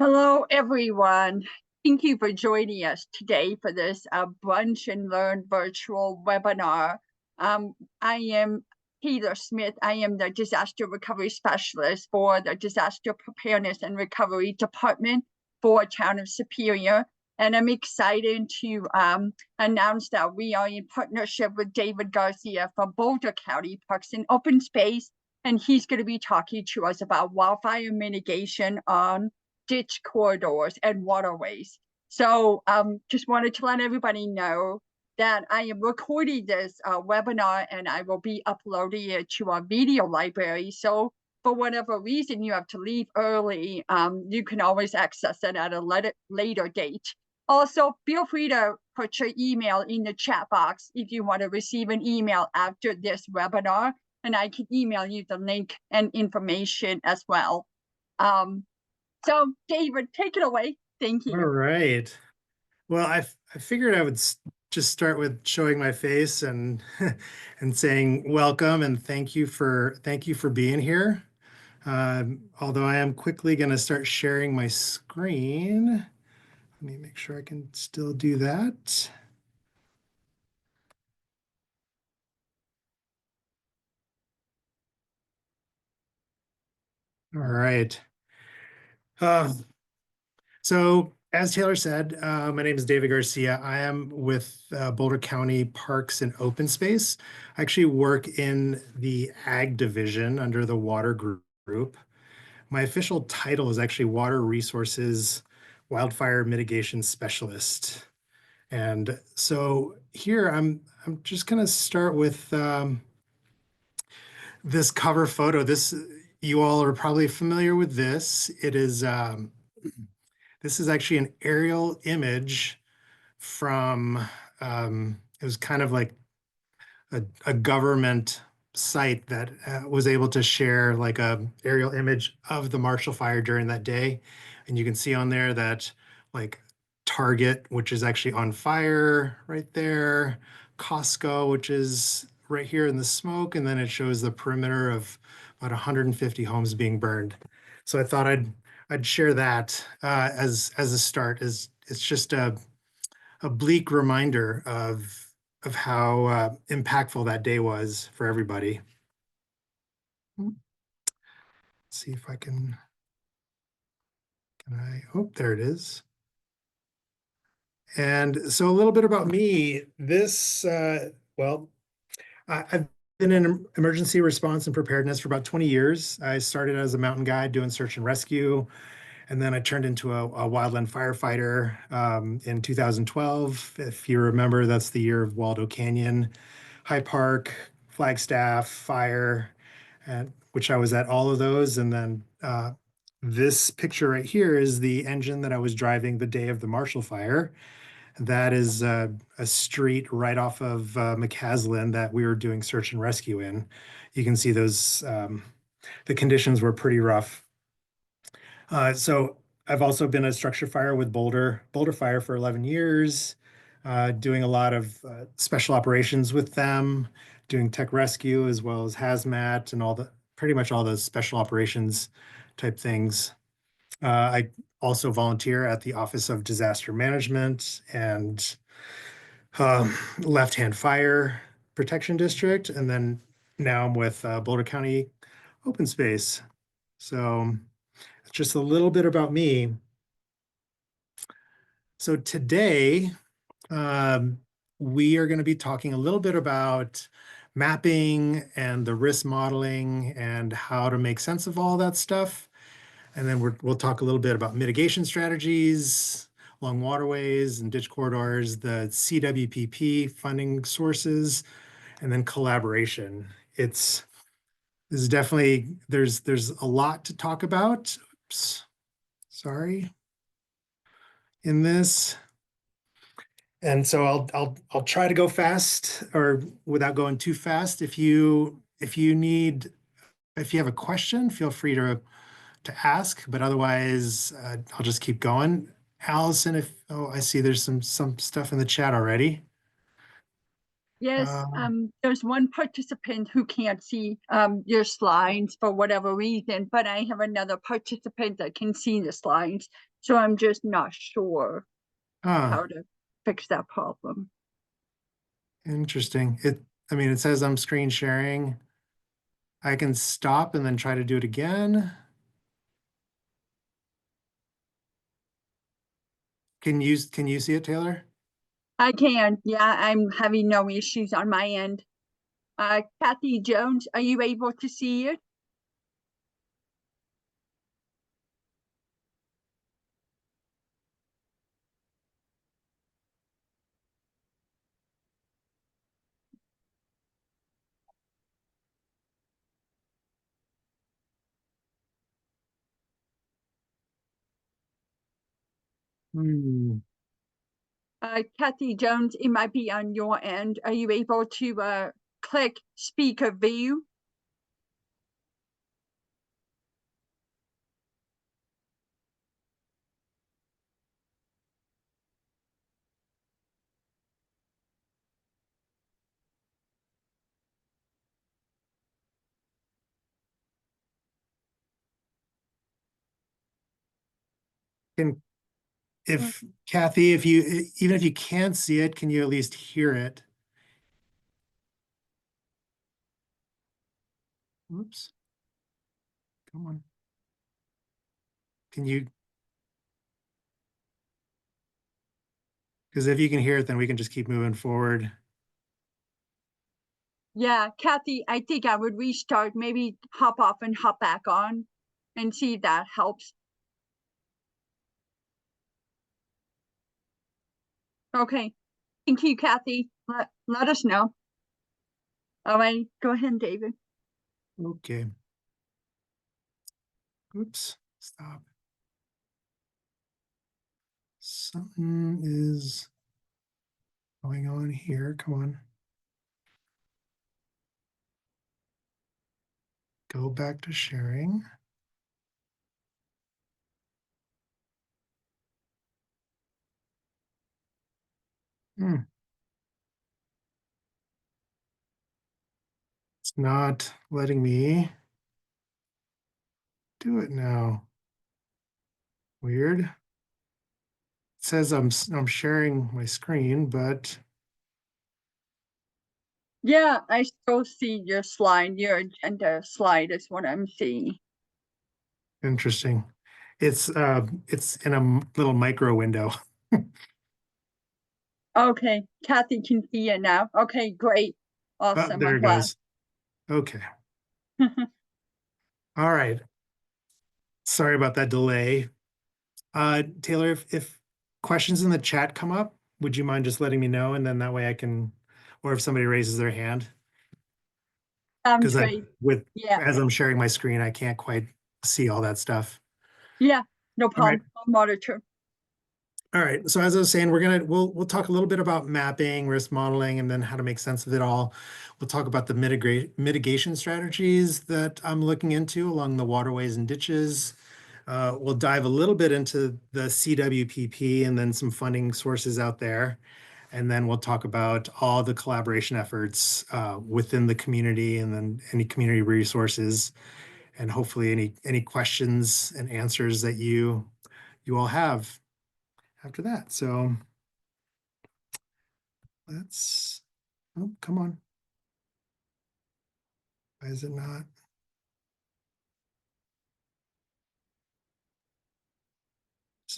Hello, everyone. Thank you for joining us today for this Brunch and Learn virtual webinar. I am Taylor Smith. I am the Disaster Recovery Specialist for the Disaster Preparedness and Recovery Department for Town of Superior. And I'm excited to announce that we are in partnership with David Garcia from Boulder County Parks and Open Space. And he's going to be talking to us about wildfire mitigation on ditch corridors and waterways. So just wanted to let everybody know that I am recording this webinar and I will be uploading it to our video library. So for whatever reason you have to leave early, you can always access it at a later date. Also, feel free to put your email in the chat box if you want to receive an email after this webinar, and I can email you the link and information as well. So, David, take it away. Thank All you. right. Well, I figured I would just start with showing my face and and saying welcome and thank you for being here. Although I am quickly going to start sharing my screen. Let me make sure I can still do that. All right. So as Taylor said, my name is David Garcia. I am with Boulder County Parks and Open Space. I actually work in the Ag Division under the Water Group. My official title is actually Water Resources Wildfire Mitigation Specialist. And so here I'm just going to start with this cover photo. You all are probably familiar with this. This is actually an aerial image from, it was kind of like a government site that was able to share like a aerial image of the Marshall Fire during that day. And you can see on there that like Target, which is actually on fire right there, Costco, which is right here in the smoke, and then it shows the perimeter of about 150 homes being burned. So I thought I'd share that as a start. As it's just a bleak reminder of how impactful that day was for everybody. Let's see if I can oh, there it is. And so a little bit about me. Well, I've been in emergency response and preparedness for about 20 years. I started as a mountain guide doing search and rescue, and then I turned into a wildland firefighter in 2012. If you remember, that's the year of Waldo Canyon, High Park, Flagstaff, fire, which I was at all of those. And then this picture right here is the engine that I was driving the day of the Marshall Fire. That is a street right off of McCaslin that we were doing search and rescue in. You can see the conditions were pretty rough. So I've also been a structure fire with Boulder Fire for 11 years, doing a lot of special operations with them, doing tech rescue as well as hazmat and pretty much all those special operations type things. I also volunteer at the Office of Disaster Management and Left Hand Fire Protection District, and then now I'm with Boulder County Open Space. So just a little bit about me. So today, we are going to be talking a little bit about mapping and the risk modeling and how to make sense of all that stuff. And then we'll talk a little bit about mitigation strategies along waterways and ditch corridors, the CWPP funding sources, and then collaboration. This is definitely, there's a lot to talk about. Oops, sorry. In this. And so I'll try to go fast or without going too fast. If you have a question, feel free to ask, but otherwise I'll just keep going. Allison, I see there's some stuff in the chat already. Yes, Um, there's one participant who can't see your slides for whatever reason, but I have another participant that can see the slides. So I'm just not sure how ah, to fix that problem. interesting. I mean, it says I'm screen sharing. I can stop and then try to do it again. Can you see it, Taylor? I can, yeah, I'm having no issues on my end. Kathy Jones, are you able to see it? Hmm. Kathy Jones, it might be on your end. Are you able to click speaker view? Can if Kathy, if you even if you can't see it, can you at least hear it? Whoops. Come on. Can you? Because if you can hear it, then we can just keep moving forward. Yeah, Kathy, I think I would restart, maybe hop off and hop back on and see if that helps. Okay. Thank you, Kathy. Let us know. All right, go ahead, David. Okay. Oops. Stop. Something is going on here. Come on. Go back to sharing. Hmm. It's not letting me do it now. Weird. It says I'm sharing my screen, but Yeah, I still see your slide, your agenda slide is what I'm seeing. interesting. It's in a little micro window. Okay, Kathy can see it now. Okay, great. Oh, Awesome, there I'm it glad. goes. Okay. All right. Sorry about that delay. Taylor, if questions in the chat come up, would you mind just letting me know? And then that way I can, or if somebody raises their hand, Sounds because great. Yeah, as I'm sharing my screen, I can't quite see all that stuff. yeah, no All right. problem. I'll monitor. All right. So as I was saying, we'll talk a little bit about mapping, risk modeling, and then how to make sense of it all. We'll talk about the mitigation strategies that I'm looking into along the waterways and ditches. We'll dive a little bit into the CWPP and then some funding sources out there. And then we'll talk about all the collaboration efforts within the community and then any community resources and hopefully any questions and answers that you all have after that. So let's, oh, come on. Why is it not?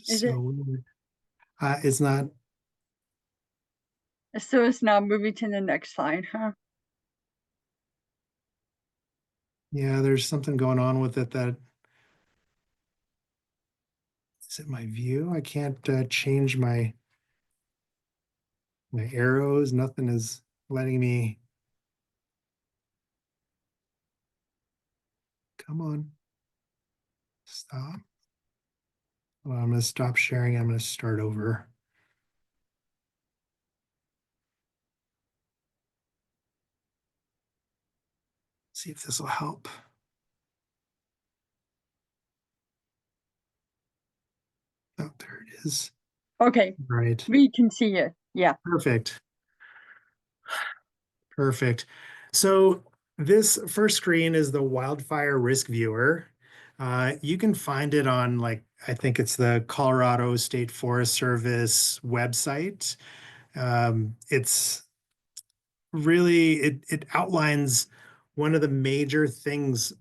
Is it, So weird. It's not, so it's now moving to the next slide, huh? yeah, there's something going on with it that, is it my view? I can't change my arrows. Nothing is letting me, come on, stop. Well, I'm going to stop sharing. I'm going to start over. See if this will help. Oh, there it is. Okay, All right. we can see it. Yeah. Perfect. Perfect. So this first screen is the wildfire risk viewer. You can find it on I think it's the Colorado State Forest Service website. It's really, it outlines one of the major things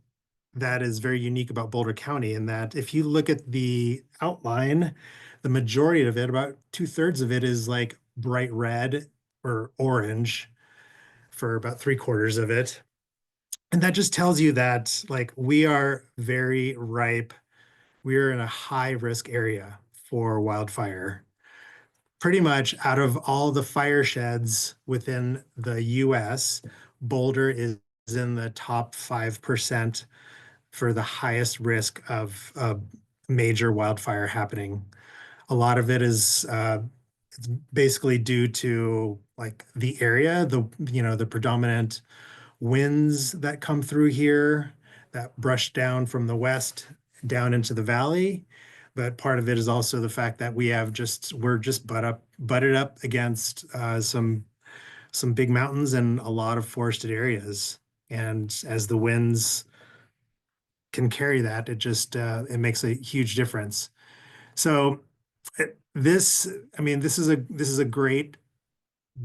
that is very unique about Boulder County, in that if you look at the outline, the majority of it, about two-thirds of it, is like bright red or orange for about three-quarters of it. And that just tells you that we are very ripe. We are in a high risk area for wildfire. Pretty much out of all the fire sheds within the US, Boulder is in the top 5% for the highest risk of a major wildfire happening. A lot of it is it's basically due to the area, the predominant winds that come through here that brush down from the west down into the valley. But part of it is also the fact that we're just butted up against some big mountains and a lot of forested areas. And as the winds can carry that, it makes a huge difference. So this, I mean, this is a great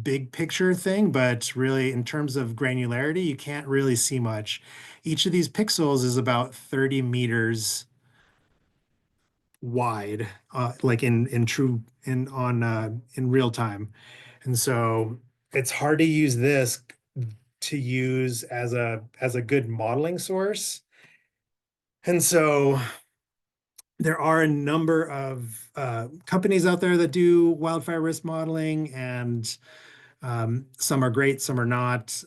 big picture thing, but really in terms of granularity, you can't really see much. Each of these pixels is about 30 meters wide, like in true in real time. And so it's hard to use this to use as a good modeling source. And so there are a number of companies out there that do wildfire risk modeling, and some are great, some are not.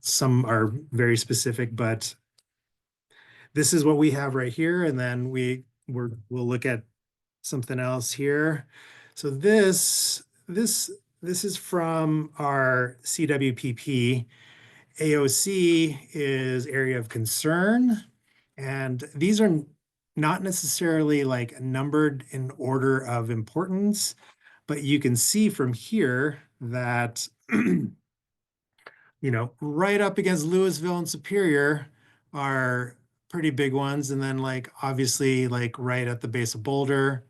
Some are very specific, but this is what we have right here. And then we'll look at something else here. So this is from our CWPP. AOC is area of concern, and these are not necessarily numbered in order of importance, but you can see from here that right up against Louisville and Superior are pretty big ones. And then obviously right at the base of Boulder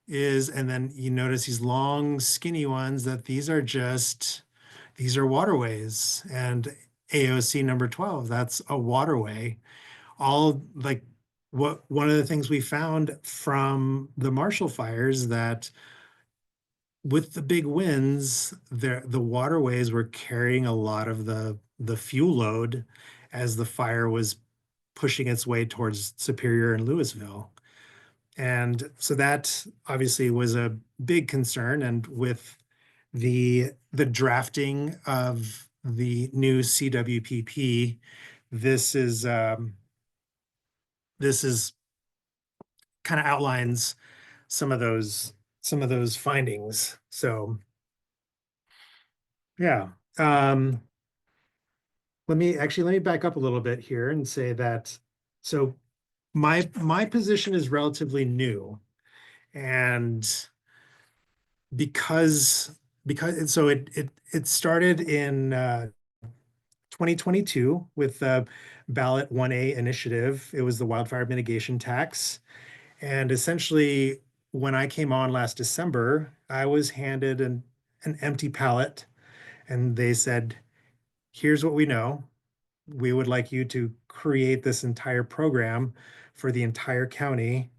and then you notice these long skinny ones, that these are waterways. And AOC number 12, that's a waterway. All one of the things we found from the Marshall fires, that with the big winds, the waterways were carrying a lot of the fuel load as the fire was pushing its way towards Superior and Louisville. And so that obviously was a big concern. And with the drafting of the new CWPP, this is kind of outlines some of those findings. So yeah. Let me back up a little bit here and say that, so my position is relatively new, and because so it started in 2022 with the ballot 1A initiative. It was the wildfire mitigation tax. And essentially, when I came on last December, I was handed an empty pallet, and they said, here's what we know. We would like you to create this entire program for the entire county.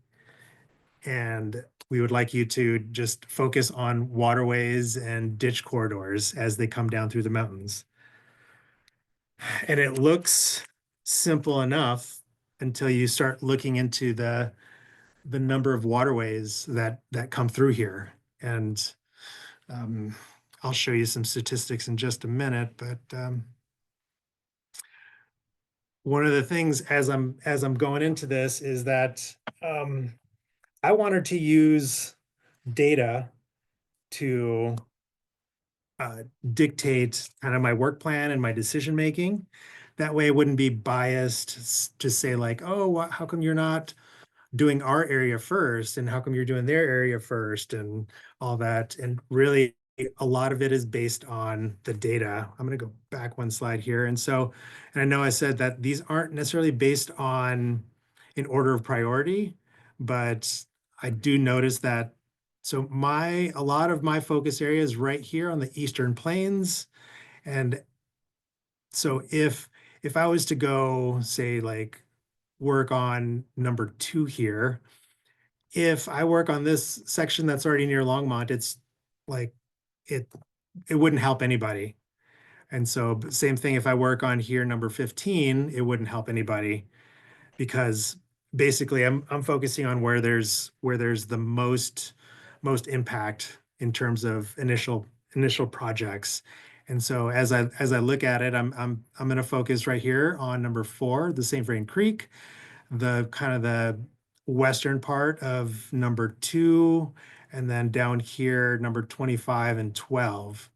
And we would like you to just focus on waterways and ditch corridors as they come down through the mountains. And it looks simple enough until you start looking into the number of waterways that come through here. And um, I'll show you some statistics in just a minute, but one of the things as I'm going into this is that I wanted to use data to dictate kind of my work plan and my decision making. That way, it wouldn't be biased to say oh, how come you're not doing our area first, and how come you're doing their area first, and all that. And really, a lot of it is based on the data. I'm going to go back one slide here. And I know I said that these aren't necessarily based on in order of priority, but I do notice that. So a lot of my focus area is right here on the Eastern Plains. And so if I was to go, say, like work on number 2 here, if I work on this section that's already near Longmont, it's like it it wouldn't help anybody. And so same thing if I work on here number 15, it wouldn't help anybody because basically I'm focusing on where there's the most impact in terms of initial projects. And so as I look at it, I'm going to focus right here on number 4, the St. Vrain Creek, the kind of the western part of number 2, and then down here number 25 and 12,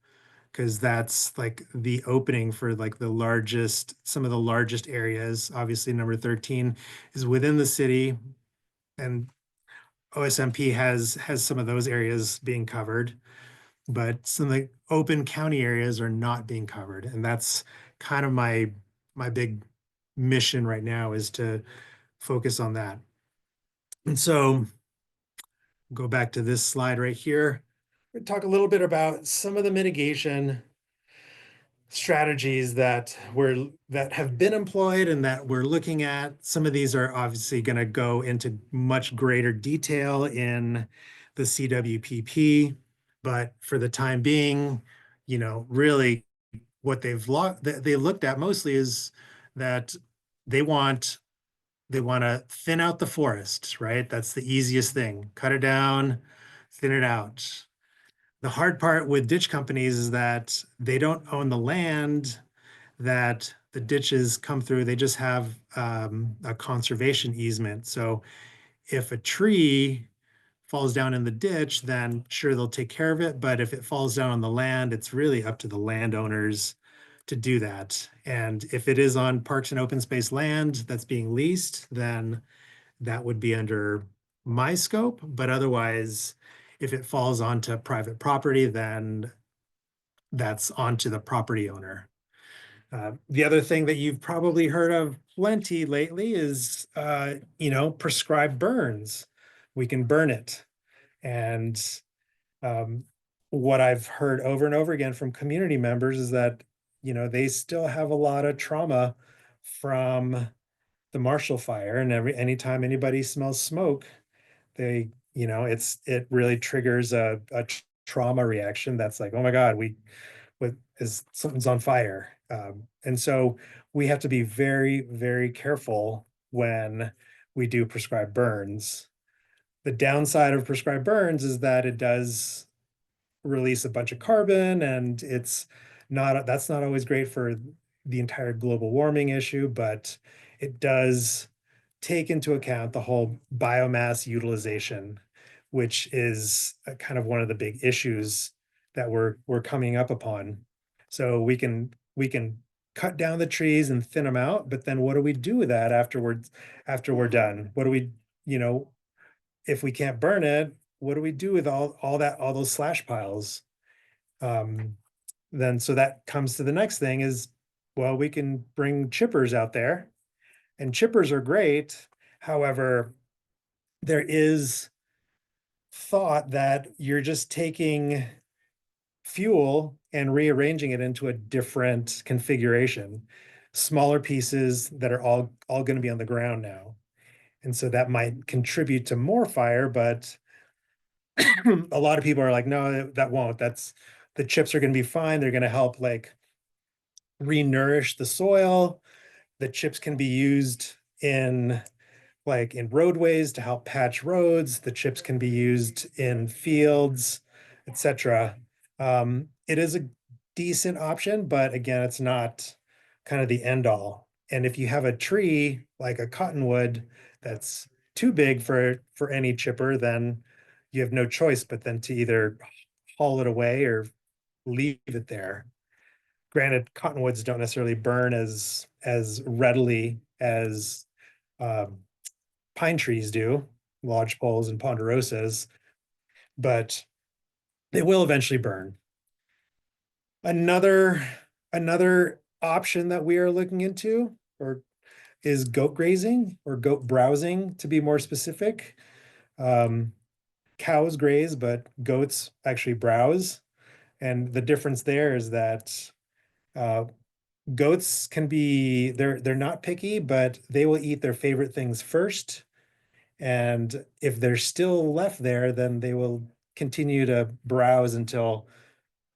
because that's like the opening for like some of the largest areas. Obviously, number 13 is within the city, and OSMP has some of those areas being covered, but some of the open county areas are not being covered. And that's kind of my big mission right now is to focus on that. And so go back to this slide right here. We'll talk a little bit about some of the mitigation strategies that have been employed and that we're looking at. Some of these are obviously going to go into much greater detail in the CWPP, but for the time being, really what they looked at mostly is that they want to thin out the forest, right? That's the easiest thing. Cut it down, thin it out. The hard part with ditch companies is that they don't own the land that the ditches come through. They just have a conservation easement. So if a tree falls down in the ditch, then sure, they'll take care of it. But if it falls down on the land, it's really up to the landowners to do that. And if it is on parks and open space land that's being leased, then that would be under my scope. But otherwise, if it falls onto private property, then that's onto the property owner. The other thing that you've probably heard of plenty lately is, prescribed burns. We can burn it. And um, what I've heard over and over again from community members is that, they still have a lot of trauma from the Marshall Fire. And anytime anybody smells smoke, it really triggers a trauma reaction that's like, oh my God, something's on fire. And so we have to be very, very careful when we do prescribed burns. The downside of prescribed burns is that it does release a bunch of carbon, and that's not always great for the entire global warming issue, but it does take into account the whole biomass utilization, which is kind of one of the big issues that we're coming up upon. So we can cut down the trees and thin them out, but then what do we do with that after we're done? What do we, if we can't burn it, what do we do with all those slash piles? Um, then so that comes to the next thing is, well, we can bring chippers out there, and chippers are great. However, there is thought that you're just taking fuel and rearranging it into a different configuration, smaller pieces that are all going to be on the ground now. And so that might contribute to more fire, but a lot of people are like, no, that won't. The chips are going to be fine. They're going to help like re-nourish the soil. The chips can be used in roadways to help patch roads. The chips can be used in fields, etc. It is a decent option, but again, it's not kind of the end all. And if you have a tree like a cottonwood that's too big for any chipper, then you have no choice but then to either haul it away or leave it there. Granted, cottonwoods don't necessarily burn as readily as um, pine trees do, lodgepoles and ponderosas, but they will eventually burn. Another another option that we are looking into or is goat grazing or goat browsing to be more specific. Um, Cows graze, but goats actually browse. And the difference there is that uh, goats can be they're not picky, but they will eat their favorite things first. And if they're still left there, then they will continue to browse until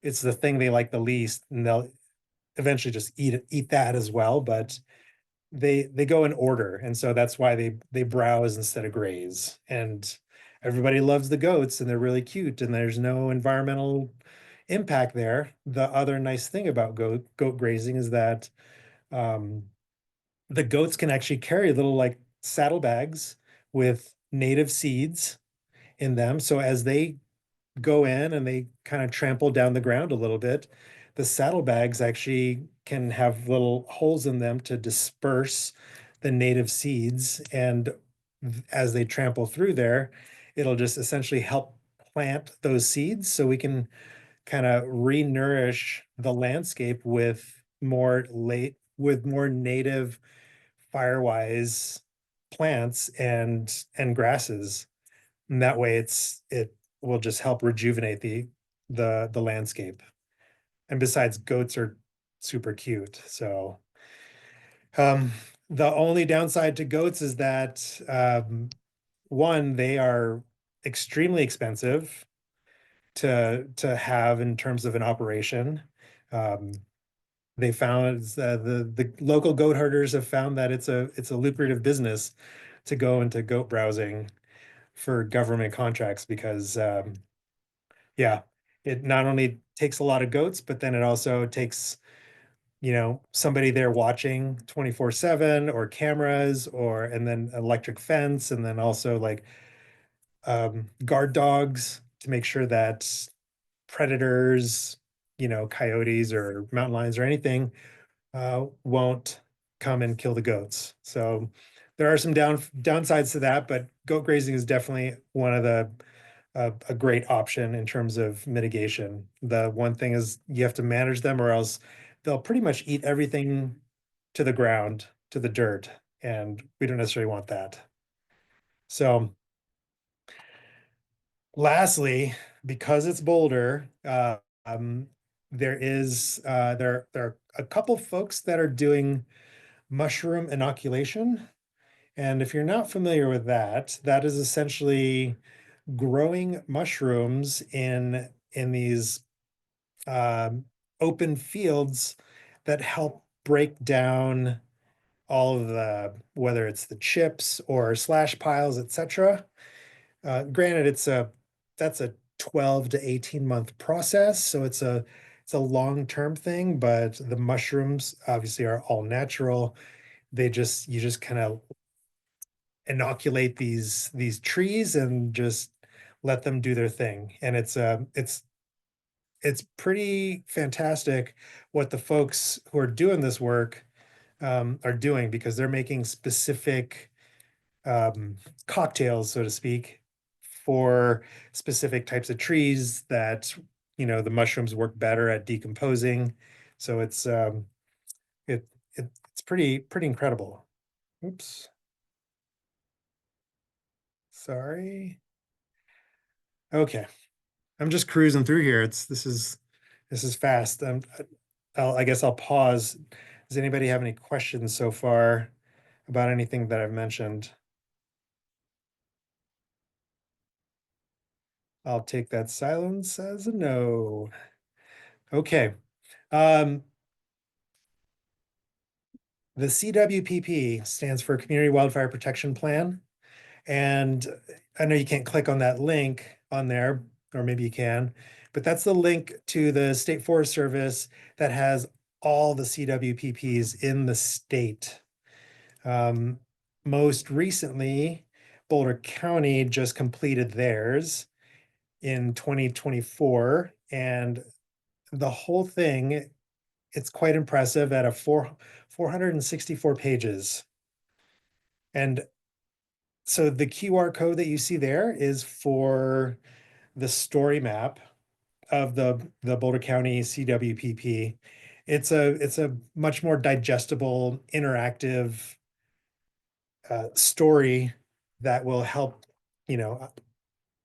it's the thing they like the least, and they'll eventually just eat that as well. But they go in order, and so that's why they browse instead of graze. And everybody loves the goats, and they're really cute, and there's no environmental impact there. The other nice thing about goat grazing is that um, the goats can actually carry little like saddlebags with native seeds in them. So as they go in and they kind of trample down the ground a little bit, the saddlebags actually can have little holes in them to disperse the native seeds. And as they trample through there, it'll just essentially help plant those seeds so we can kind of re-nourish the landscape with more native firewise plants and grasses. And that way it will just help rejuvenate the landscape. And besides, goats are super cute. So um the only downside to goats is that one, they are extremely expensive to have in terms of an operation. Um, they found the local goat herders have found that it's a lucrative business to go into goat browsing for government contracts because yeah, it not only takes a lot of goats, but then it also takes, somebody there watching 24/7 or cameras or and then electric fence and then also like guard dogs to make sure that predators, coyotes or mountain lions or anything won't come and kill the goats. So there are some downsides to that, but goat grazing is definitely one of a great option in terms of mitigation. The one thing is you have to manage them, or else they'll pretty much eat everything to the ground, to the dirt, and we don't necessarily want that. So, lastly, because it's Boulder, um, there are a couple folks that are doing mushroom inoculation. And if you're not familiar with that, that is essentially growing mushrooms in these um, open fields that help break down all of the whether it's the chips or slash piles, etc. Granted, that's a 12 to 18-month process, so it's a long-term thing, but the mushrooms obviously are all natural. You just kind of inoculate these trees and just let them do their thing. And it's pretty fantastic what the folks who are doing this work are doing because they're making specific cocktails, so to speak, for specific types of trees that the mushrooms work better at decomposing. So it, it's pretty incredible. Oops, sorry. Okay, I'm just cruising through here. This is fast. I guess I'll pause. Does anybody have any questions so far about anything that I've mentioned? I'll take that silence as a no. Okay. Um, the CWPP stands for Community Wildfire Protection Plan. And I know you can't click on that link on there, or maybe you can, but that's the link to the State Forest Service that has all the CWPPs in the state. Um, Most recently, Boulder County just completed theirs in 2024, and the whole thing, it's quite impressive at 464 pages. And so the QR code that you see there is for the story map of the Boulder County CWPP. It's a much more digestible, interactive story that will help, you know,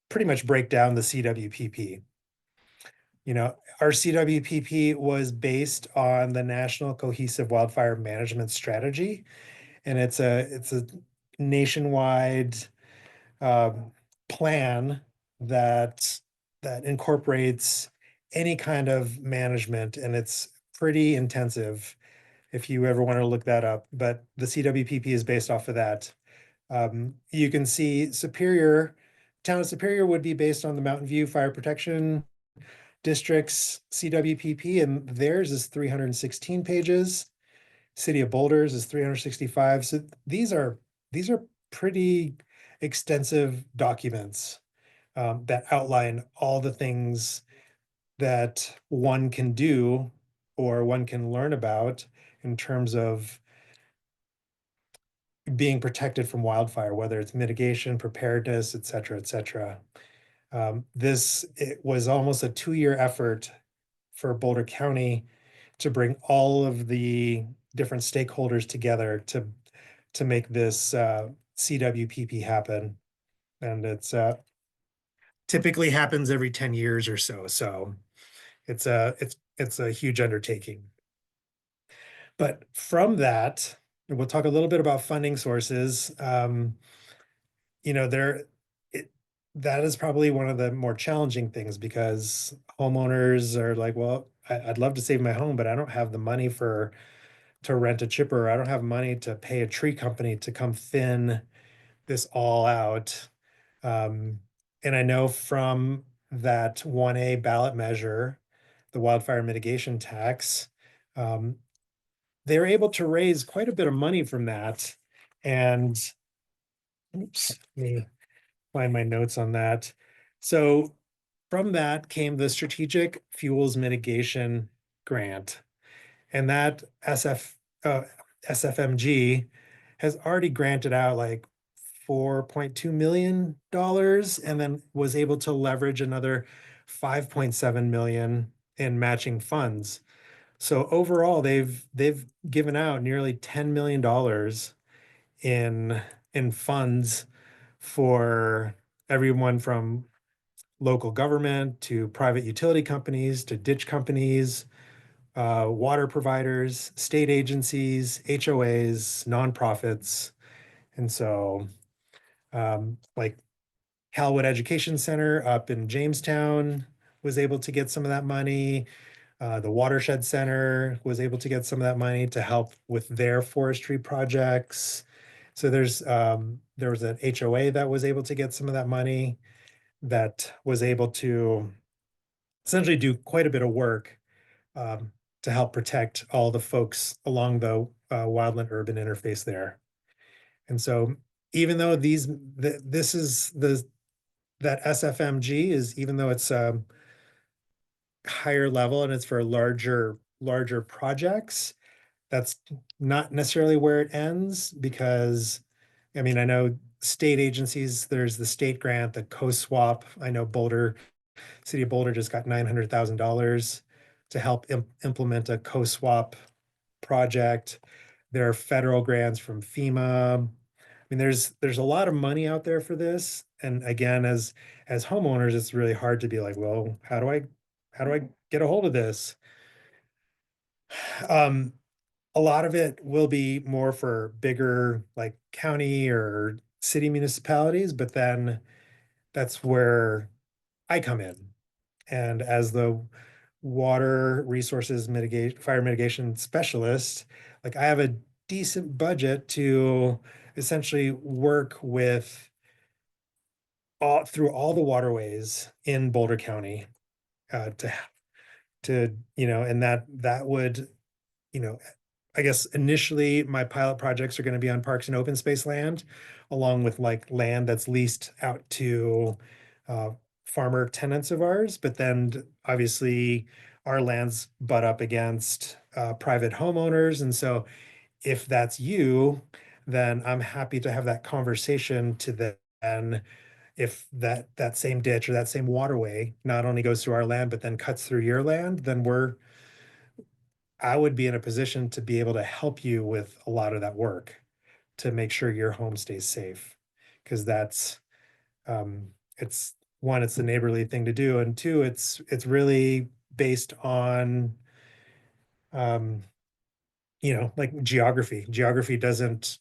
pretty much break down the CWPP. You know, our CWPP was based on the National Cohesive Wildfire Management Strategy, and it's a nationwide um, plan that that incorporates any kind of management, and it's pretty intensive if you ever want to look that up. But the CWPP is based off of that. You can see Town of Superior would be based on the Mountain View Fire Protection District's CWPP, and theirs is 316 pages. City of Boulders is 365. So these are pretty extensive documents that outline all the things that one can do or one can learn about in terms of being protected from wildfire, whether it's mitigation, preparedness, et cetera, et cetera. It was almost a 2-year effort for Boulder County to bring all of the different stakeholders together to make this CWPP happen. And it's typically happens every 10 years or so. So it's a huge undertaking. But from that, and we'll talk a little bit about funding sources. You know, it, that is probably one of the more challenging things because homeowners are like, well, I'd love to save my home, but I don't have the money to rent a chipper. I don't have money to pay a tree company to come thin this all out. Um, and I know from that 1A ballot measure, the wildfire mitigation tax, um, they were able to raise quite a bit of money from that. And oops, let me find my notes on that. So from that came the Strategic Fuels Mitigation Grant. And that SFMG has already granted out like $4.2 million and then was able to leverage another 5.7 million in matching funds. So overall, they've given out nearly $10 million in funds for everyone from local government to private utility companies to ditch companies, water providers, state agencies, HOAs, nonprofits. And so, like Calwood Education Center up in Jamestown was able to get some of that money. The Watershed Center was able to get some of that money to help with their forestry projects. So there was an HOA that was able to get some of that money that was able to essentially do quite a bit of work um, to help protect all the folks along the wildland urban interface there. And so even though this is that SFMG is, even though it's higher level and it's for larger projects, that's not necessarily where it ends because I mean, I know state agencies, there's the state grant, the co-swap. I know City of Boulder just got $900,000 to help implement a co-swap project. There are federal grants from FEMA. I mean, there's a lot of money out there for this. And again, as homeowners, it's really hard to be like, well, how do I get a hold of this? Um, a lot of it will be more for bigger like county or city municipalities, but then that's where I come in. And as the water resources fire mitigation specialist, like I have a decent budget to essentially work with through all the waterways in Boulder County to and that would you know I guess initially my pilot projects are going to be on parks and open space land, along with like land that's leased out to uh, farmer tenants of ours. But then obviously our lands butt up against private homeowners. And so if that's you, then I'm happy to have that conversation to then if that same ditch or that same waterway not only goes through our land, but then cuts through your land, then I would be in a position to be able to help you with a lot of that work to make sure your home stays safe. Because it's one, it's the neighborly thing to do, and two, it's really based on um, like geography. Geography doesn't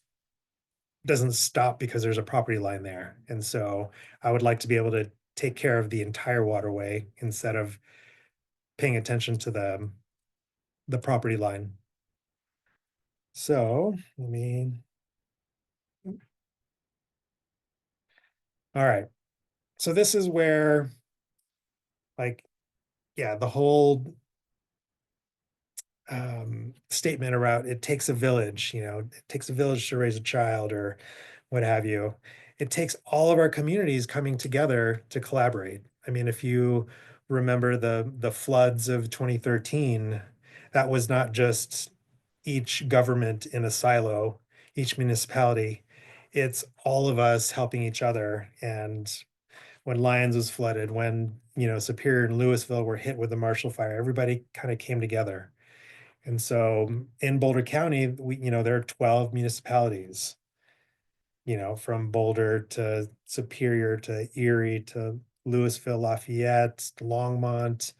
stop because there's a property line there. And so I would like to be able to take care of the entire waterway instead of paying attention to the property line. So all right. So this is where, like, yeah, the whole statement about it takes a village, it takes a village to raise a child or what have you. It takes all of our communities coming together to collaborate. I mean, if you remember the floods of 2013, that was not just each government in a silo, each municipality. It's all of us helping each other. And when Lyons was flooded, when, Superior and Louisville were hit with the Marshall Fire, everybody kind of came together. And so in Boulder County, there are 12 municipalities, from Boulder to Superior to Erie to Louisville, Lafayette, Longmont,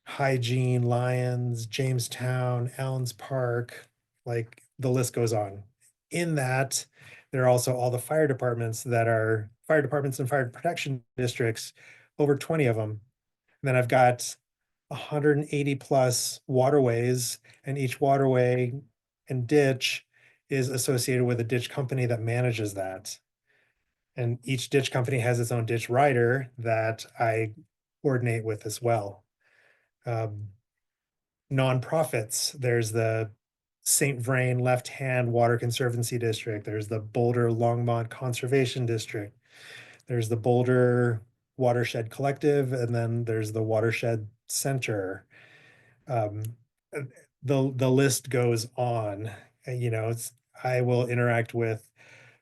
Hygiene, Lyons, Jamestown, Allens Park, like the list goes on. In that, there are also all the fire departments that are fire departments and fire protection districts, over 20 of them. And then I've got 180 plus waterways, and each waterway and ditch is associated with a ditch company that manages that. And each ditch company has its own ditch rider that I coordinate with as well. Um, Nonprofits, there's the St. Vrain Left Hand Water Conservancy District, there's the Boulder Longmont Conservation District, there's the Boulder Watershed Collective, and then there's the Watershed Center. um, the list goes on. I will interact with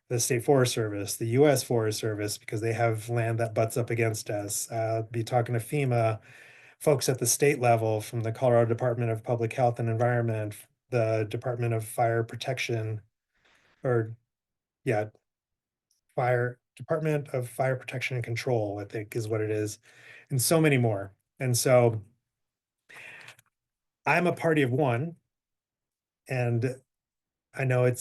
the State Forest Service, the U.S. Forest Service, because they have land that butts up against us. Be talking to FEMA, folks at the state level from the Colorado Department of Public Health and Environment, the Department of Fire Protection, or yeah, Department of Fire Protection and Control, I think is what it is, and so many more. And so I'm a party of one, and I know it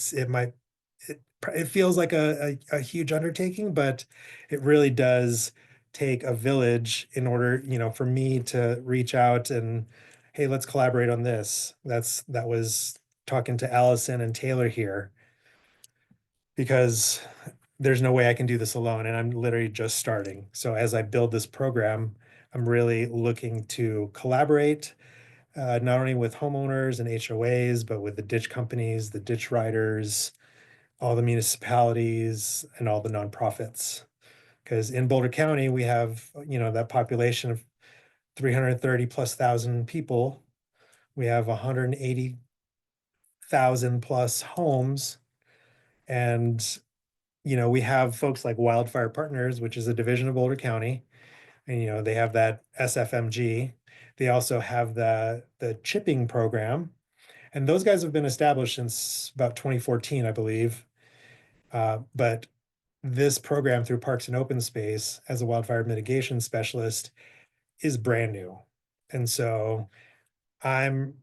feels like a huge undertaking, but it really does take a village in order, for me to reach out and, hey, let's collaborate on this. That was talking to Allison and Taylor here, because there's no way I can do this alone, and I'm literally just starting. So as I build this program, I'm really looking to collaborate, not only with homeowners and HOAs, but with the ditch companies, the ditch riders, all the municipalities, and all the nonprofits. Because in Boulder County, we have, that population of 330 plus thousand people. We have 180,000 plus homes. And, we have folks like Wildfire Partners, which is a division of Boulder County. And, they have that SFMG. They also have the chipping program. And those guys have been established since about 2014, I believe. But this program through Parks and Open Space as a wildfire mitigation specialist is brand new. And so I'm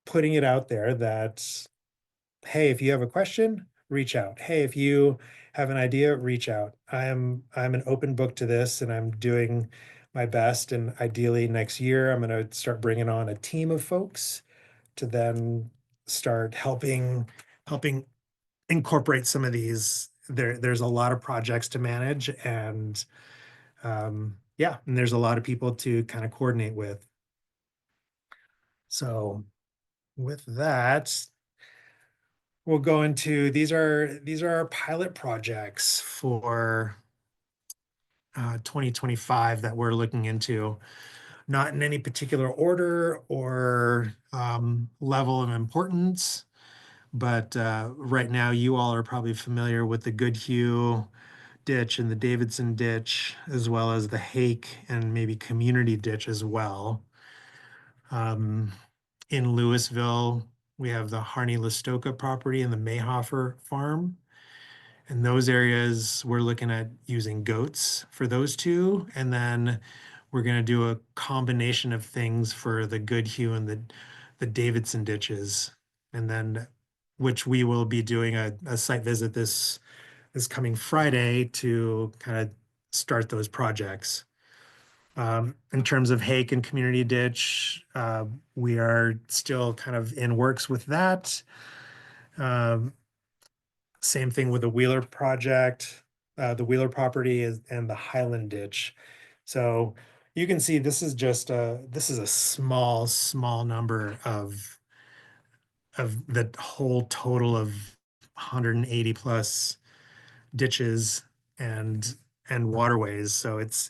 putting it out there that, hey, if you have a question, reach out. Hey, if you have an idea, reach out. I'm an open book to this, and I'm doing my best. And ideally next year, I'm going to start bringing on a team of folks to then start helping incorporate some of these. There's a lot of projects to manage, and yeah, and there's a lot of people to kind of coordinate with. So with that, we'll go into these are our pilot projects for 2025 that we're looking into, not in any particular order or level of importance. But right now, you all are probably familiar with the Goodhue ditch and the Davidson ditch, as well as the Hake and maybe community ditch as well. Um, in Louisville, we have the Harney Listoka property and the Mayhofer farm. In those areas, we're looking at using goats for those two. And then we're going to do a combination of things for the Goodhue and the Davidson ditches. And then, which we will be doing a site visit this coming Friday to kind of start those projects. In terms of Hake and Community Ditch, we are still kind of in works with that. Um, Same thing with the Wheeler project, the Wheeler property and the Highland Ditch. So you can see this is a small number of the whole total of 180 plus ditches and and waterways. So it's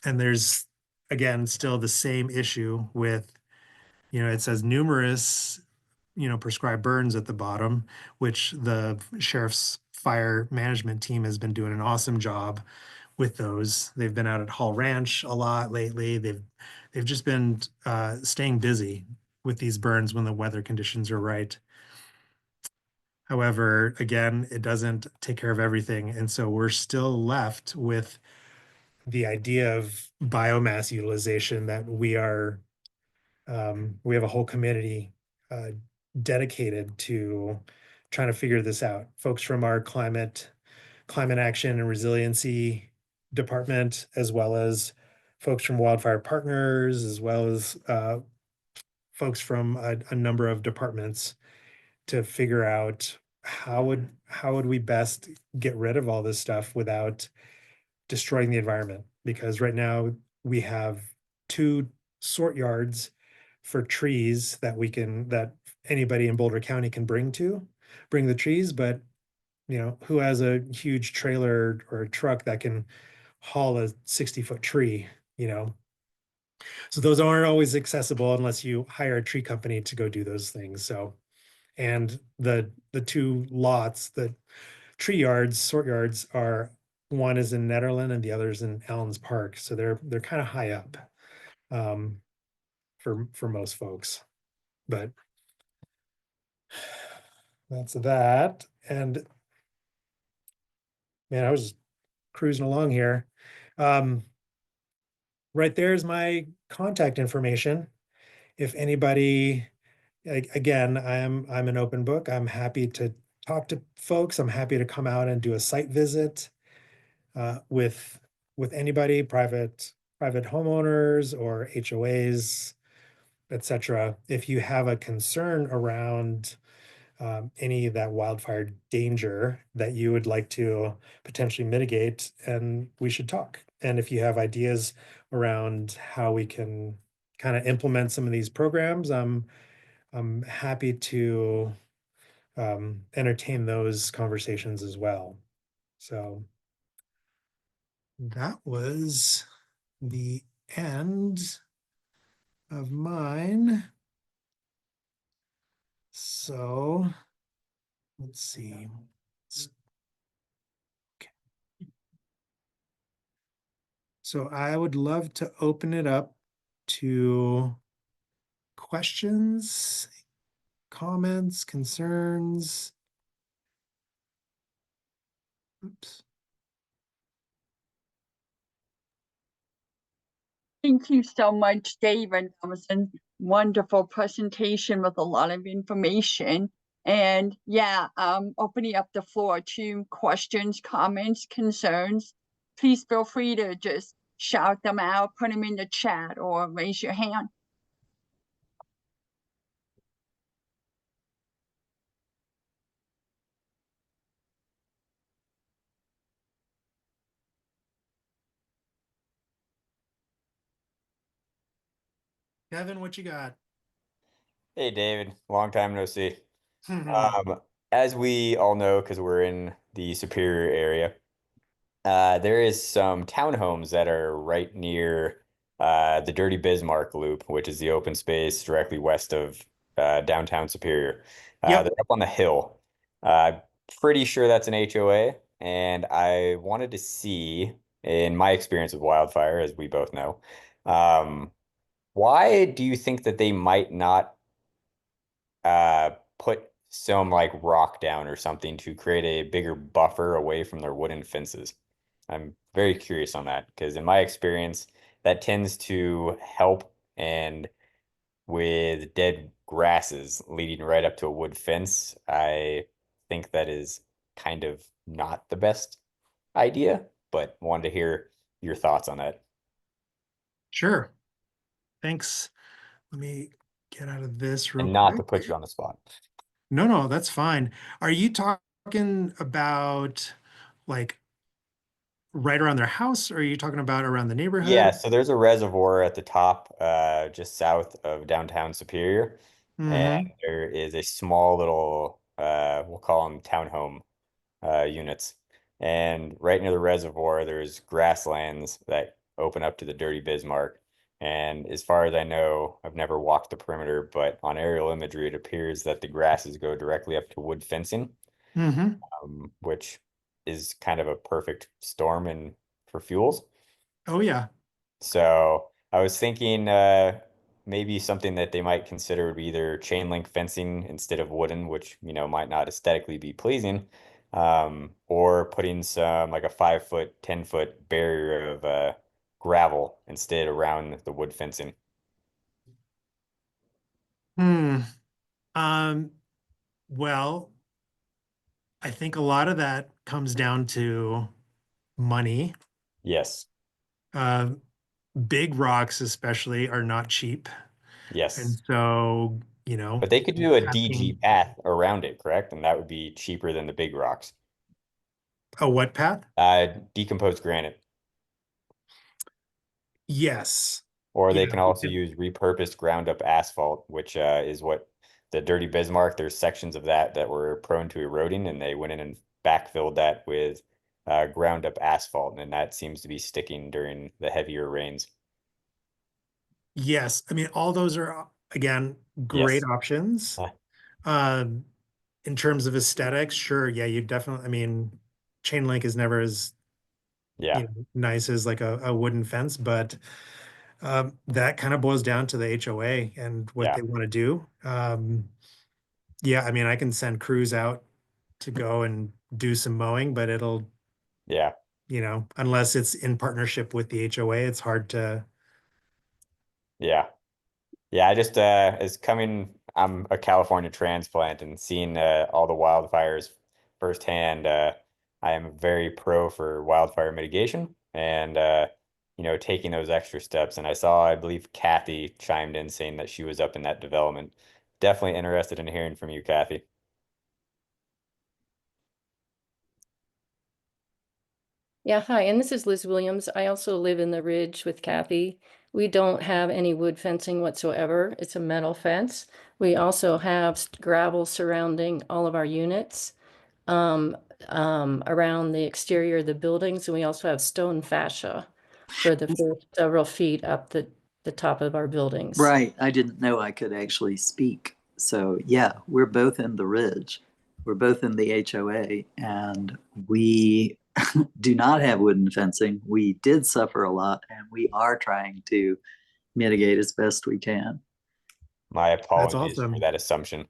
and there's again still the same issue with, it says numerous, prescribed burns at the bottom, which the sheriff's fire management team has been doing an awesome job with those. They've been out at Hall Ranch a lot lately. They've just been staying busy with these burns when the weather conditions are right. However, again, it doesn't take care of everything. And so we're still left with the idea of biomass utilization that we have a whole committee uh, dedicated to trying to figure this out. Folks from our climate action and resiliency department, as well as folks from wildfire partners, as well as folks from a number of departments to figure out how would we best get rid of all this stuff without destroying the environment. Because right now we have two sort yards for trees that anybody in Boulder County can bring the trees, but who has a huge trailer or a truck that can haul a 60-foot tree, you know? So those aren't always accessible unless you hire a tree company to go do those things. So, and the two lots, the tree yards, sort yards are, one is in Netherland and the other is in Allen's Park. So they're kind of high up um, for most folks. But that's that. And man, I was cruising along here. Um, right there's my contact information. If anybody, again, I'm an open book. I'm happy to talk to folks. I'm happy to come out and do a site visit with anybody, private homeowners or HOAs, etc. If you have a concern around any of that wildfire danger that you would like to potentially mitigate, and we should talk. And if you have ideas around how we can kind of implement some of these programs, I'm happy to entertain those conversations as well. So that was the end of mine. So let's see. So I would love to open it up to questions, comments, concerns. Oops. Thank you so much, David. That was a wonderful presentation with a lot of information. And yeah, opening up the floor to questions, comments, concerns. Please feel free to just shout them out, put them in the chat, or raise your hand. Kevin, what you got? Hey David, long time no see. Mhm. Um, as we all know, because we're in the Superior area, there is some townhomes that are right near the Dirty Bismarck Loop, which is the open space directly west of downtown Superior. They're Yep. up on the hill. Uh, Pretty sure that's an HOA. and I wanted to see, in my experience with wildfire, as we both know, um, why do you think that they might not put some like rock down or something to create a bigger buffer away from their wooden fences? I'm very curious on that because in my experience, that tends to help. And with dead grasses leading right up to a wood fence, I think that is kind of not the best idea, but wanted to hear your thoughts on that. Sure. Thanks. Let me get out of this real And not to quick. put you on the spot. No, no, that's fine. Are you talking about like right around their house, or are you talking about around the Yeah, neighborhood? so there's a reservoir at the top, just south of downtown Superior, and Mm-hmm. there is a small little, we'll call them townhome units. And right near the reservoir, there's grasslands that open up to the Dirty Bismarck. And as far as I know, I've never walked the perimeter, but on aerial imagery, it appears that the grasses go directly up to wood fencing, Mm-hmm. which is kind of a perfect storm and for fuels. Oh yeah. So I was thinking maybe something that they might consider would be either chain link fencing instead of wooden, which might not aesthetically be pleasing, or putting some like a 5 foot, 10 foot barrier of gravel instead around the wood fencing. Hmm. Um, well, I think a lot of that comes down to money. Yes, Uh, Big rocks especially are not cheap. And yes. so, But they could do a DG asking path around it, correct? And that would be cheaper than the big rocks. a what path? Decomposed granite. Yes. Or Yeah. they can also use repurposed ground up asphalt, which is what the Dirty Bismarck, there's sections of that that were prone to eroding, and they went in and backfilled that with ground up asphalt, and that seems to be sticking during the heavier rains. Yes. I mean, all those are, again, great Yes. options. Uh, Um, in terms of aesthetics, sure. Yeah, you definitely, I mean, chain link is never as, yeah, nice as like a wooden fence, but that kind of boils down to the HOA and what yeah, they want to do. Yeah, I mean, I can send crews out to go and do some mowing, but it'll, yeah, unless it's in partnership with the HOA, it's hard to. yeah. Yeah, I just is coming. I'm a California transplant and seeing all the wildfires firsthand. I am very pro for wildfire mitigation and taking those extra steps. And I saw, I believe Kathy chimed in saying that she was up in that development. Definitely interested in hearing from you, Kathy. Yeah, hi, and this is Liz Williams. I also live in the Ridge with Kathy. We don't have any wood fencing whatsoever. It's a metal fence. We also have gravel surrounding all of our units, um, around the exterior of the buildings, and we also have stone fascia for the first several feet up the top of our buildings. Right. I didn't know I could actually speak. So, yeah, we're both in the Ridge. We're both in the HOA, and we do not have wooden fencing. We did suffer a lot, and we are trying to mitigate as best we can. My That's apologies for awesome. that assumption.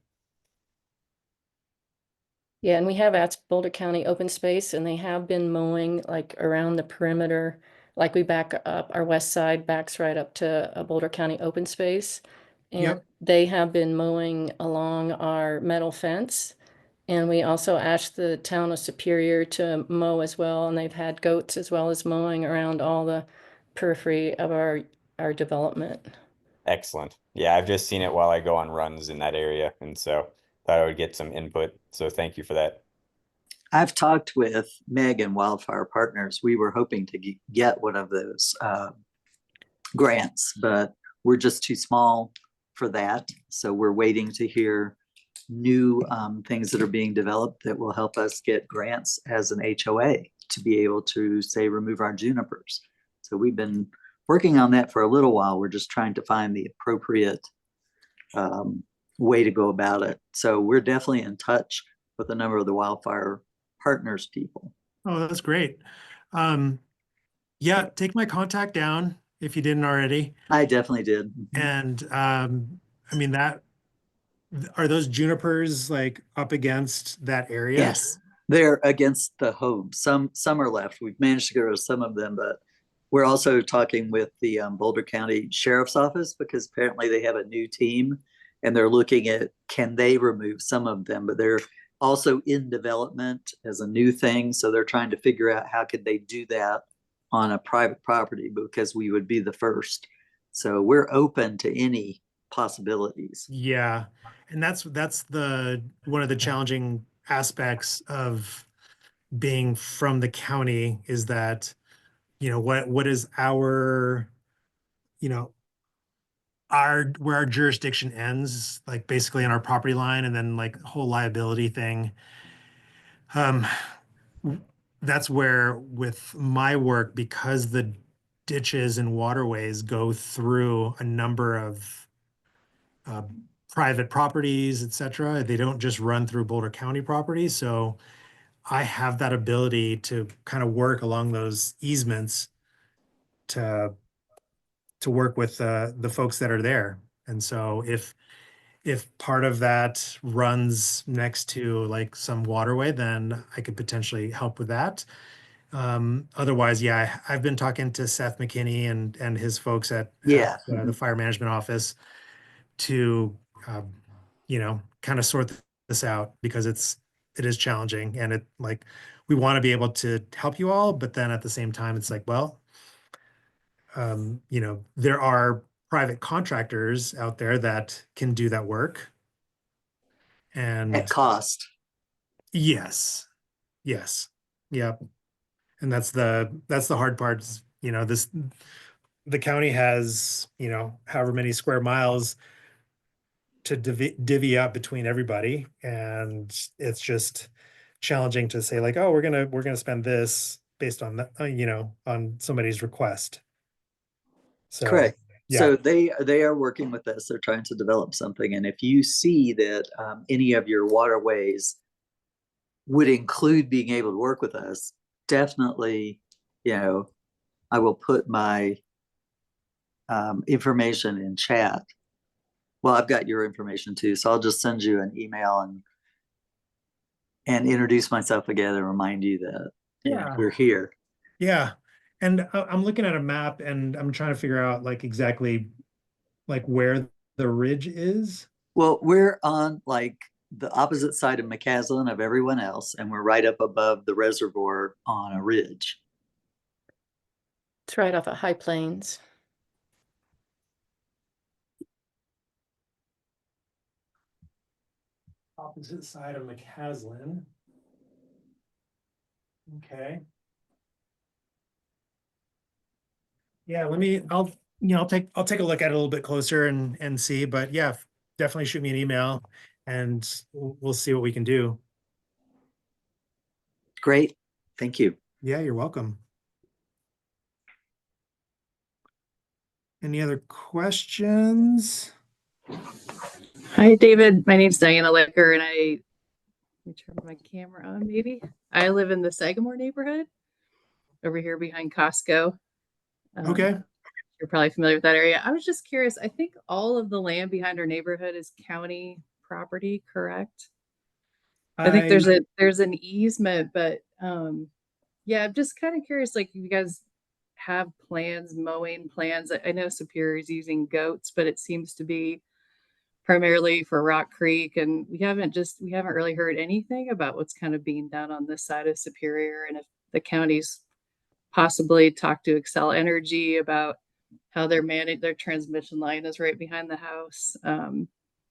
Yeah, and we have asked Boulder County Open Space, and they have been mowing like around the perimeter. Like we back up, our west side backs right up to a Boulder County Open Space. And Yep. they have been mowing along our metal fence. And we also asked the town of Superior to mow as well, and they've had goats as well as mowing around all the periphery of our development. Excellent. Yeah, I've just seen it while I go on runs in that area, and so thought I would get some input. So thank you for that. I've talked with Meg and Wildfire Partners. We were hoping to get one of those grants, but we're just too small for that. So we're waiting to hear new things that are being developed that will help us get grants as an HOA to be able to, say, remove our junipers. So we've been working on that for a little while. We're just trying to find the appropriate way to go about it. So we're definitely in touch with a number of the Wildfire Partners people. Oh, that's great. Yeah, take my contact down if you didn't already. I definitely did. And I mean that are those junipers like up against that area? Yes, they're against the home. Some are left. We've managed to get rid of some of them, but we're also talking with the Boulder County Sheriff's Office because apparently they have a new team and they're looking at can they remove some of them, but they're also in development as a new thing. So they're trying to figure out how could they do that on a private property because we would be the first. So we're open to any possibilities. Yeah. And that's the one of the challenging aspects of being from the county is that, what is our, you know, our where our jurisdiction ends, like basically on our property line, and then like whole liability thing. Um, that's where with my work, because the ditches and waterways go through a number of uh, private properties, et cetera. They don't just run through Boulder County property. So I have that ability to kind of work along those easements to work with the folks that are there. And so if part of that runs next to like some waterway, then I could potentially help with that. Otherwise, yeah, I've been talking to Seth McKinney and his folks at Yeah. the fire management office to kind of sort this out because it is challenging and it like we want to be able to help you all, but then at the same time, it's like, well, there are private contractors out there that can do that work. And At cost. yes, yes, yep. And that's the hard part is, the county has, however many square miles to divvy up between everybody. And it's just challenging to say like, oh, we're gonna spend this based on that, on somebody's request. So Correct. yeah, So they are working with us. They're trying to develop something. And if you see that any of your waterways would include being able to work with us, definitely, I will put my information in chat. Well, I've got your information too, so I'll just send you an email and introduce myself again and remind you that Yeah. we're here. yeah. And I'm looking at a map and I'm trying to figure out like exactly like where the ridge is. Well, we're on like the opposite side of McCaslin of everyone else, and we're right up above the reservoir on a ridge. It's right off of High Plains. Opposite side of McCaslin. Okay. Yeah, I'll take a look at it a little bit closer and see, but yeah, definitely shoot me an email and we'll see what we can do. Great. Thank you. Yeah, you're welcome. Any other questions? Hi, David. My name's Diana Licker, and let me turn my camera on, maybe. I live in the Sagamore neighborhood over here behind Costco. Okay. You're probably familiar with that area. I was just curious. I think all of the land behind our neighborhood is county property, correct? I think there's an easement, but yeah, I'm just kind of curious, like you guys have plans, mowing plans. I know Superior is using goats, but it seems to be primarily for Rock Creek, and we haven't really heard anything about what's kind of being done on this side of Superior, and if the county's possibly talked to Excel Energy about how they're managing their transmission line is right behind the house.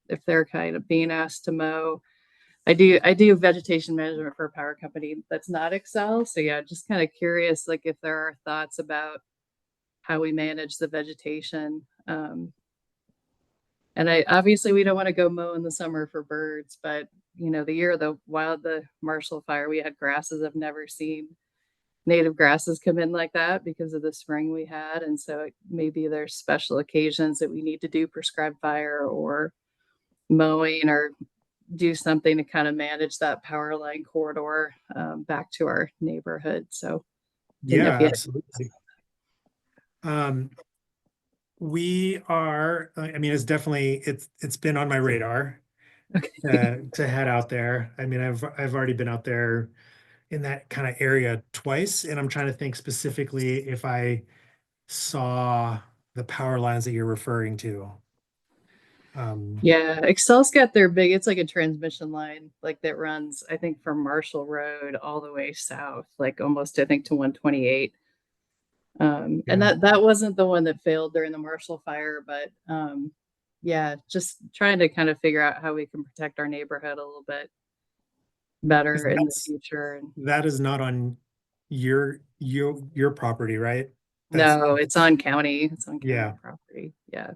If they're kind of being asked to mow. I do vegetation management for a power company that's not Excel. So yeah, just kind of curious, like if there are thoughts about how we manage the vegetation. And obviously we don't want to go mow in the summer for birds, but the year of the Marshall fire, we had grasses I've never seen native grasses come in like that because of the spring we had. And so maybe there's special occasions that we need to do prescribed fire or mowing or do something to kind of manage that power line corridor back to our neighborhood. So didn't know Yeah, if you had. absolutely. We are, I mean, it's definitely, it's been on my radar Okay. to head out there. I mean, I've already been out there in that kind of area twice, and I'm trying to think specifically if I saw the power lines that you're referring to. Yeah, Excel's got their big, it's like a transmission line like that runs, I think, from Marshall Road all the way south, like almost I think to 128. And Yeah. that wasn't the one that failed during the Marshall fire, but yeah, just trying to kind of figure out how we can protect our neighborhood a little bit better in the future. And That is not on your property, right? That's, no, it's on county, it's on county yeah, property. Yeah.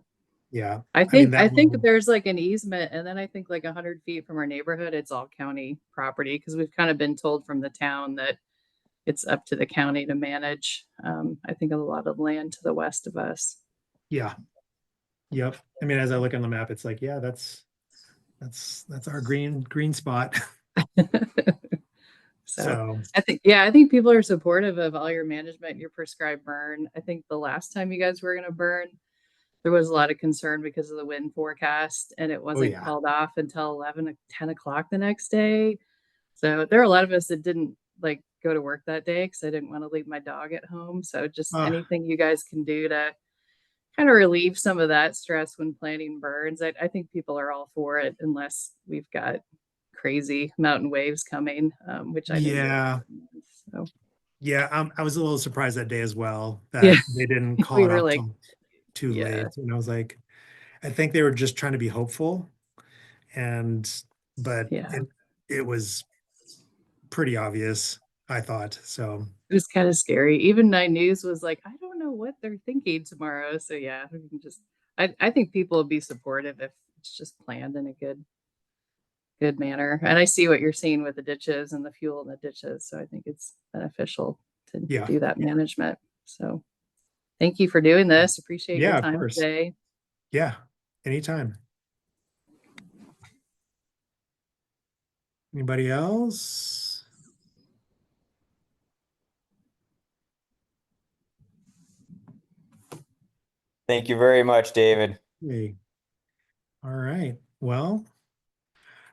yeah. I I mean, think that will, there's like an easement, and then I think like 100 feet from our neighborhood, it's all county property because we've kind of been told from the town that it's up to the county to manage. I think a lot of land to the west of us. yeah, yep. I mean, as I look on the map, it's like, yeah, that's our green spot. So So, I think people are supportive of all your management, your prescribed burn. I think the last time you guys were going to burn, there was a lot of concern because of the wind forecast, and it oh wasn't yeah, called off until 11 or 10 o'clock the next day. So there are a lot of us that didn't like go to work that day because I didn't want to leave my dog at home. So just uh, anything you guys can do to kind of relieve some of that stress when planning burns. I think people are all for it unless we've got crazy mountain waves coming, which I know you guys yeah, have. So yeah. I was a little surprised that day as well yeah, that they didn't call we it were off like, till too yeah, late. And I was like, I think they were just trying to be hopeful, and but yeah. it was pretty obvious, I thought. So It was kind of scary. Even Nine News was like, I don't know what they're thinking tomorrow. So yeah, we can just I think people will be supportive if it's just planned in a good manner. And I see what you're seeing with the ditches and the fuel in the ditches. So I think it's beneficial to yeah, do that management. So thank you for doing this. Appreciate your yeah, of time course. today. Yeah, anytime. Anybody else? Thank you very much, David. Hey, all right. Well,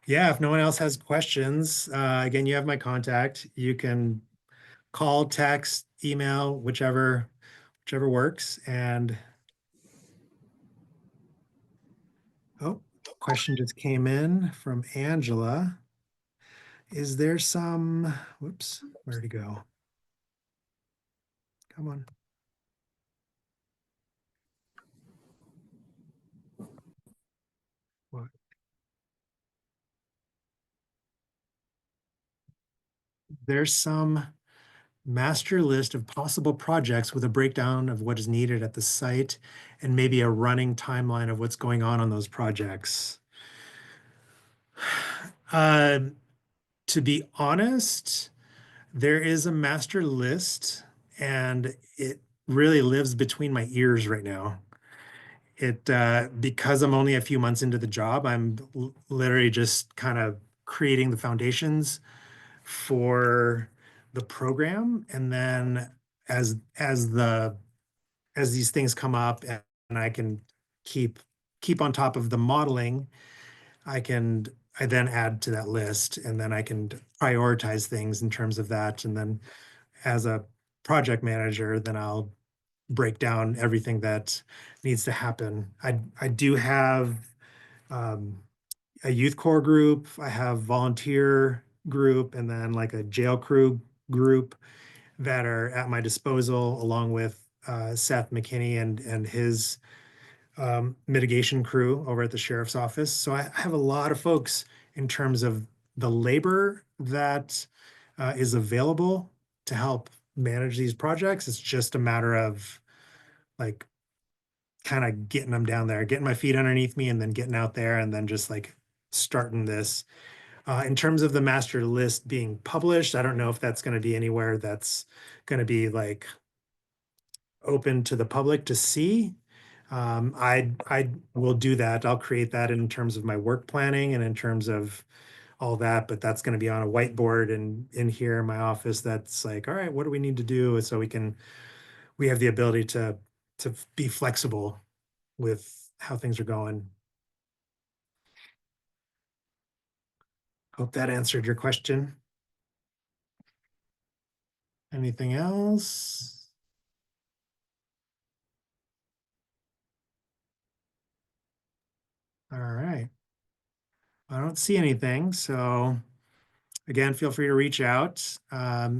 yeah, if no one else has questions, again, you have my contact. You can call, text, email, whichever works. And oh, question just came in from Angela. Is there some, whoops, where'd it go? Come on. What? There's some master list of possible projects with a breakdown of what is needed at the site and maybe a running timeline of what's going on those projects. Um, to be honest, there is a master list and it really lives between my ears right now. It because I'm only a few months into the job, I'm literally just kind of creating the foundations for the program, and then as as these things come up and I can keep on top of the modeling, I then add to that list, and then I can prioritize things in terms of that. And then as a project manager, then I'll break down everything that needs to happen. I do have a youth corps group, I have volunteer group, and then like a jail crew group that are at my disposal, along with Seth McKinney and his mitigation crew over at the sheriff's office. So I have a lot of folks in terms of the labor that is available to help manage these projects. It's just a matter of like kind of getting them down there, getting my feet underneath me, and then getting out there and then just like starting this. In terms of the master list being published, I don't know if that's going to be anywhere that's going to be like open to the public to see. I will do that. I'll create that in terms of my work planning and in terms of all that, but that's going to be on a whiteboard and in here in my office. That's like, all right, what do we need to do? So we have the ability to be flexible with how things are going. Hope that answered your question. Anything else? All right. I don't see anything. So again, feel free to reach out. My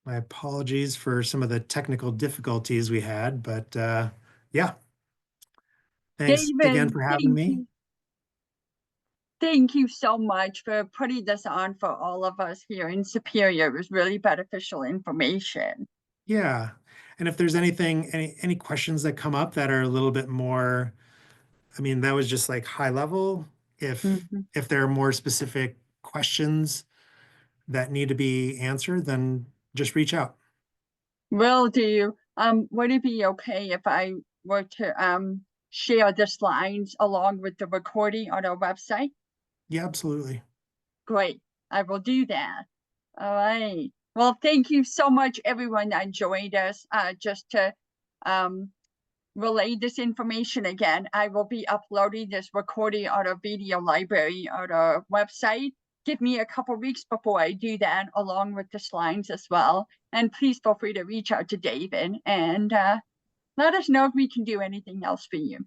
apologies for some of the technical difficulties we had, but yeah. Thanks again David, for having me. Thank you so much for putting this on for all of us here in Superior. It was really beneficial information. Yeah. And if there's any questions that come up that are a little bit more, I mean, that was just like high level. If there are more specific questions that need to be answered, then just reach out. Will do. Would it be okay if I were to share the slides along with the recording on our website? Yeah, absolutely. Great. I will do that. All right. Well, thank you so much, everyone that joined us. Just to relay this information again, I will be uploading this recording on our video library on our website. Give me a couple weeks before I do that, along with the slides as well. And please feel free to reach out to David and let us know if we can do anything else for you.